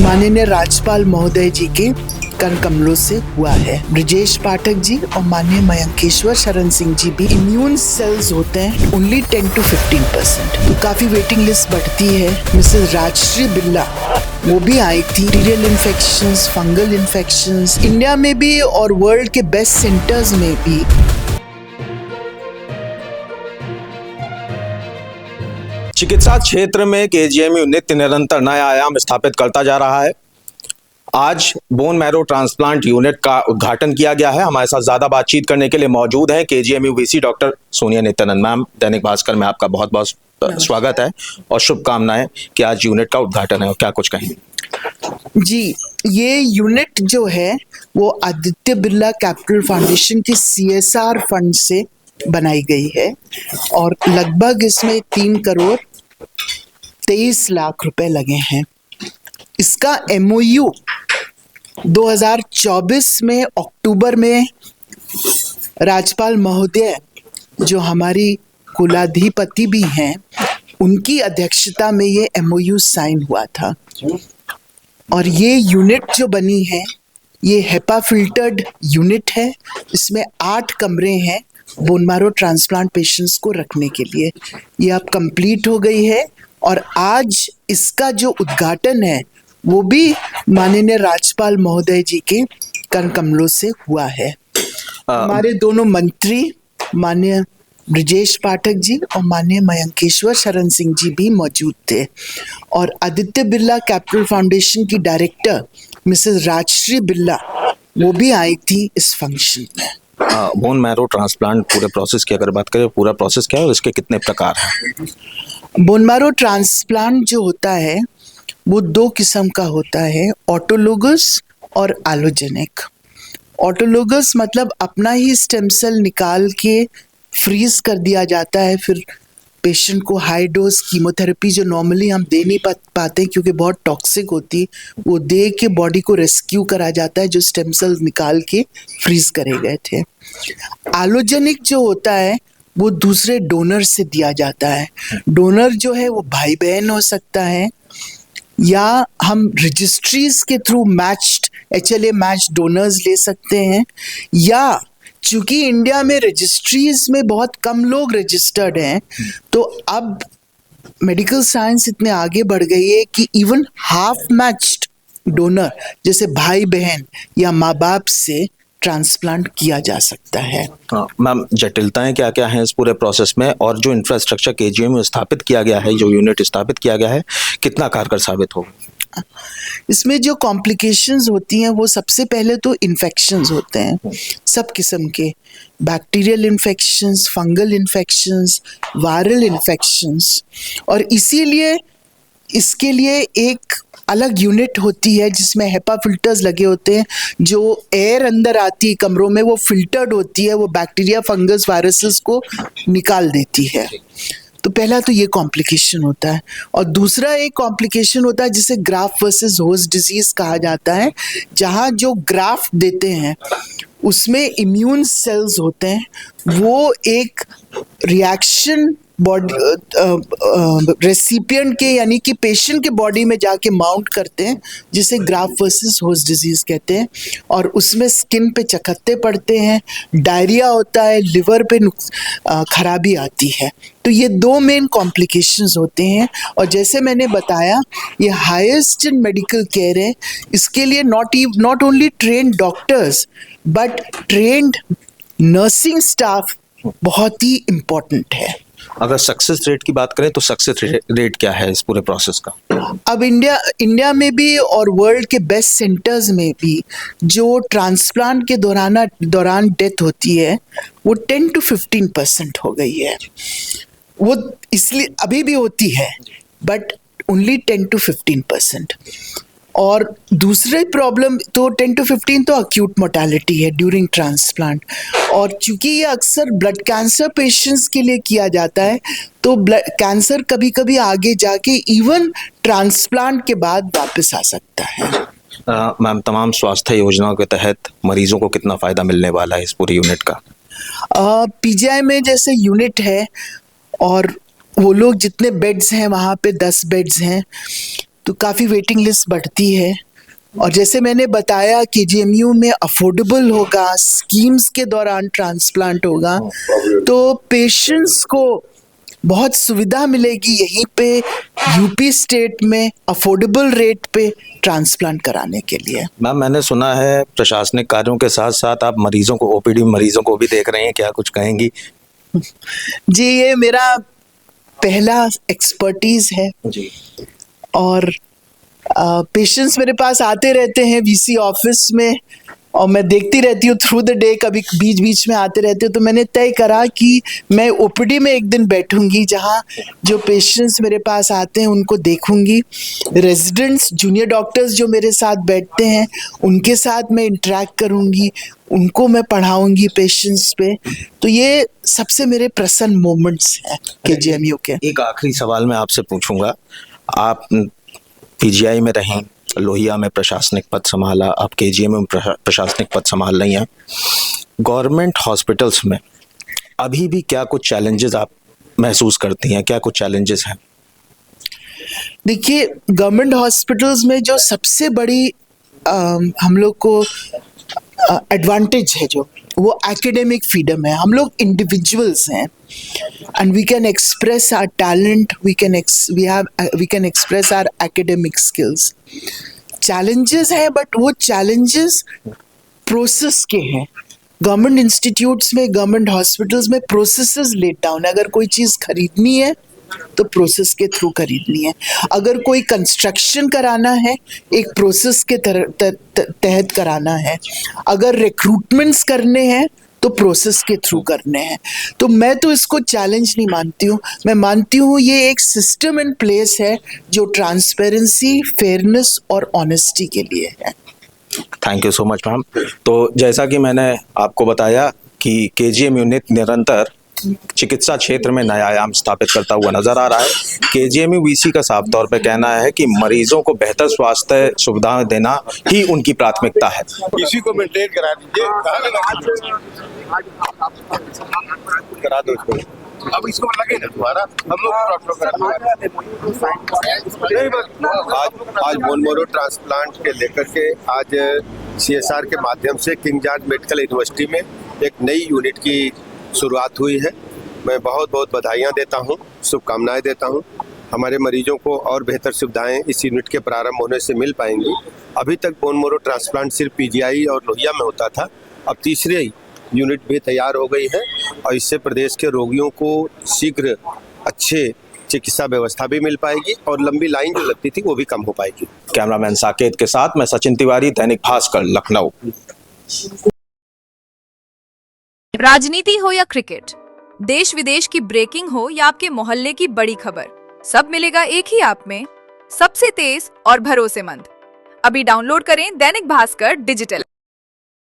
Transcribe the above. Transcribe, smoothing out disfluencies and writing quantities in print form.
माननीय राज्यपाल महोदय जी के कर कमलों से हुआ है। ब्रजेश पाठक जी और माननीय मयंकेश्वर शरण सिंह जी भी इम्यून सेल्स होते हैं ओनली 10 to 15%, तो काफी वेटिंग लिस्ट बढ़ती है। मिसेस राजश्री बिल्ला वो भी आई थी। Bacterial infections, fungal infections India में भी और वर्ल्ड के बेस्ट सेंटर्स में भी। चिकित्सा क्षेत्र में केजीएमयू नित्य निरंतर नया आयाम स्थापित करता जा रहा है। आज बोन मैरो ट्रांसप्लांट यूनिट का उद्घाटन किया गया है। हमारे साथ ज्यादा बातचीत करने के लिए मौजूद हैं KGMU VC doctor Sonia Nityanand ma'am. Dainik Bhaskar में आपका बहुत बहुत स्वागत है और शुभकामनाएं कि आज यूनिट का उद्घाटन है। और क्या कुछ कहेंगे जी? ये यूनिट जो है वो आदित्य बिरला कैपिटल फाउंडेशन की CSR फंड से बनाई गई है और लगभग इसमें 3,23 लाख रुपए लगे हैं। इसका MOU 2024 में अक्टूबर में राज्यपाल महोदय जो हमारी कुलाधिपति भी हैं उनकी अध्यक्षता में ये MOU साइन हुआ था। और ये यूनिट जो बनी है ये हेपा फिल्टर्ड यूनिट है। इसमें 8 कमरे हैं बोन मैरो ट्रांसप्लांट पेशेंट्स को रखने के लिए। ये अब कंप्लीट हो गई है और आज इसका जो उद्घाटन है वो भी माननीय राज्यपाल महोदय जी के कर कमलों से हुआ है। हमारे दोनों मंत्री माननीय ब्रजेश पाठक जी और माननीय मयंकेश्वर शरण सिंह जी भी मौजूद थे और आदित्य बिरला कैपिटल फाउंडेशन की डायरेक्टर मिसेस राजश्री बिल्ला वो भी आई थी इस फंक्शन में। बोन मैरो ट्रांसप्लांट पूरे प्रोसेस की अगर बात करें, पूरा प्रोसेस क्या है और इसके कितने प्रकार हैं? बोन मैरो ट्रांसप्लांट जो होता है वो 2 किस्म का होता है, ऑटोलोगस और एलोजेनिक। ऑटोलोगस मतलब अपना ही स्टेम सेल निकाल के फ्रीज कर दिया जाता है, फिर पेशेंट को हाई डोज कीमोथेरेपी जो नॉर्मली हम दे नहीं पाते क्योंकि बहुत टॉक्सिक होती, वो दे के बॉडी को रेस्क्यू करा जाता है जो स्टेम सेल निकाल के फ्रीज करे गए थे। एलोजेनिक जो होता है वो दूसरे डोनर से दिया जाता है। डोनर जो है वो भाई बहन हो सकता है या हम रजिस्ट्रीज के through matched HLA matched donors ले सकते हैं, या चूंकि इंडिया में रजिस्ट्रीज में बहुत कम लोग रजिस्टर्ड हैं तो अब मेडिकल साइंस इतने आगे बढ़ गई है कि इवन हाफ मैच्ड डोनर जैसे भाई बहन या माँ बाप से ट्रांसप्लांट किया जा सकता है। मैम, जटिलताएं क्या क्या हैं इस पूरे प्रोसेस में और जो इंफ्रास्ट्रक्चर केजीएमयू में स्थापित किया गया है, जो यूनिट स्थापित किया गया है, कितना कारगर साबित होगा? इसमें जो कॉम्प्लिकेशंस होती हैं वो सबसे पहले तो इन्फेक्शंस होते हैं सब किस्म के, bacterial infections, fungal infections, viral infections, और इसीलिए इसके लिए एक अलग यूनिट होती है जिसमें हेपा फिल्टर्स लगे होते हैं। जो एयर अंदर आती है कमरों में वो फिल्टर्ड होती है, वो बैक्टीरिया, फंगस, वायरसेस को निकाल देती है। तो पहला तो ये कॉम्प्लिकेशन होता है और दूसरा एक कॉम्प्लिकेशन होता है जिसे ग्राफ्ट वर्सेस होस्ट डिजीज कहा जाता है, जहाँ जो ग्राफ्ट देते हैं उसमें इम्यून सेल्स होते हैं, वो एक रिएक्शन बॉडी रेसिपिएंट के यानी कि पेशेंट के बॉडी में जाके माउंट करते हैं जिसे ग्राफ्ट वर्सेस होस्ट डिजीज कहते हैं, और उसमें स्किन पे चकत्ते पड़ते हैं, डायरिया होता है, लिवर पे खराबी आती है। तो ये 2 मेन कॉम्प्लिकेशंस होते हैं और जैसे मैंने बताया ये हाईएस्ट इन मेडिकल केयर है। इसके लिए not only trained doctors but trained nursing staff बहुत ही इम्पोर्टेंट है। अगर सक्सेस रेट की बात करें तो सक्सेस रेट क्या है इस पूरे प्रोसेस का? अब इंडिया में भी और वर्ल्ड के बेस्ट सेंटर्स में भी जो ट्रांसप्लांट के दौरान डेथ होती है वो 10 to 15% हो गई है। वो इसलिए अभी भी होती है बट ओनली 10 to 15%। और दूसरे प्रॉब्लम तो 10 to 15 तो अक्यूट मोर्टेलिटी है ड्यूरिंग ट्रांसप्लांट, और चूंकि ये अक्सर ब्लड कैंसर पेशेंट्स के लिए किया जाता है तो ब्लड कैंसर कभी कभी आगे जाके इवन ट्रांसप्लांट के बाद वापस आ सकता है। मैम, तमाम स्वास्थ्य योजनाओं के तहत मरीजों को कितना फायदा मिलने वाला है इस पूरी यूनिट का? PGI में जैसे यूनिट है और वो लोग जितने बेड्स हैं वहाँ पे 10 बेड्स हैं, तो काफ़ी वेटिंग लिस्ट बढ़ती है। और जैसे मैंने बताया केजीएमयू में अफोर्डेबल होगा, स्कीम्स के दौरान ट्रांसप्लांट होगा, तो पेशेंट्स को बहुत सुविधा मिलेगी यहीं पे यूपी स्टेट में अफोर्डेबल रेट पे ट्रांसप्लांट कराने के लिए। मैम, मैंने सुना है प्रशासनिक कार्यों के साथ साथ आप मरीजों को, ओपीडी मरीजों को भी देख रहे हैं, क्या कुछ कहेंगी? जी, ये मेरा पहला एक्सपर्टीज है जी। और पेशेंट्स मेरे पास आते रहते हैं वीसी ऑफिस में और मैं देखती रहती हूँ थ्रू द डे, कभी बीच बीच में आते रहते हो। तो मैंने तय करा कि मैं ओपीडी में एक दिन बैठूंगी जहाँ जो पेशेंट्स मेरे पास आते हैं उनको देखूंगी, रेजिडेंट्स, जूनियर डॉक्टर्स जो मेरे साथ बैठते हैं उनके साथ मैं इंटरेक्ट करूंगी, उनको मैं पढ़ाऊंगी पेशेंट्स पे। तो ये सबसे मेरे प्रसन्न मोमेंट्स हैं केजीएमयू के। एक आखिरी सवाल मैं आपसे पूछूंगा, आप पीजीआई में रहें, लोहिया में प्रशासनिक पद संभाला, आप केजीएमयू में प्रशासनिक पद संभाल रही हैं, गवर्नमेंट हॉस्पिटल्स में अभी भी क्या कुछ चैलेंजेस आप महसूस करती हैं, क्या कुछ चैलेंजेस हैं? देखिए, गवर्नमेंट हॉस्पिटल्स में जो सबसे बड़ी हम लोग को एडवांटेज है जो वो एकेडमिक फ्रीडम है। हम लोग इंडिविजुअल्स हैं and we can express our talent, we can express our academic skills. Challenges है, but वो challenges प्रोसेस के हैं। गवर्नमेंट इंस्टीट्यूट्स में, गवर्नमेंट हॉस्पिटल्स में प्रोसेसेस लेट डाउन है। अगर कोई चीज़ खरीदनी है तो प्रोसेस के थ्रू खरीदनी है, अगर कोई कंस्ट्रक्शन कराना है एक प्रोसेस के तहत कराना है, अगर रिक्रूटमेंट्स करने हैं तो प्रोसेस के थ्रू करने हैं। तो मैं तो इसको चैलेंज नहीं मानती हूँ, मैं मानती हूँ ये एक सिस्टम इन प्लेस है जो ट्रांसपेरेंसी, फेयरनेस और ऑनेस्टी के लिए है। Thank you so much ma'am. तो जैसा कि मैंने आपको बताया कि केजीएमयू निरंतर चिकित्सा क्षेत्र में नया आयाम स्थापित करता हुआ नजर आ रहा है। केजीएमयू वीसी का साफ तौर पे कहना है कि मरीजों को बेहतर स्वास्थ्य सुविधाएं देना ही उनकी प्राथमिकता है। इसी को मेंटेन करा दीजिए, करा दो इसको। अब इसको लगे ना दोबारा हम लोग आज बोन मैरो ट्रांसप्लांट के लेकर के आज सीएसआर के माध्यम से किंग जॉर्ज मेडिकल यूनिवर्सिटी में एक नई यूनिट की शुरुआत हुई है। मैं बहुत बहुत बधाइयाँ देता हूँ, शुभकामनाएं देता हूँ। हमारे मरीजों को और बेहतर सुविधाएं इस यूनिट के प्रारंभ होने से मिल पाएंगी। अभी तक बोन मैरो ट्रांसप्लांट सिर्फ पीजीआई और लोहिया में होता था, अब तीसरी यूनिट भी तैयार हो गई है और इससे प्रदेश के रोगियों को शीघ्र अच्छे चिकित्सा व्यवस्था भी मिल पाएगी और लंबी लाइन जो लगती थी वो भी कम हो पाएगी। कैमरामैन साकेत के साथ मैं सचिन तिवारी, दैनिक भास्कर, लखनऊ। राजनीति हो या क्रिकेट, देश विदेश की ब्रेकिंग हो या आपके मोहल्ले की बड़ी खबर, सब मिलेगा एक ही ऐप में, सबसे तेज और भरोसेमंद। अभी डाउनलोड करें दैनिक भास्कर डिजिटल।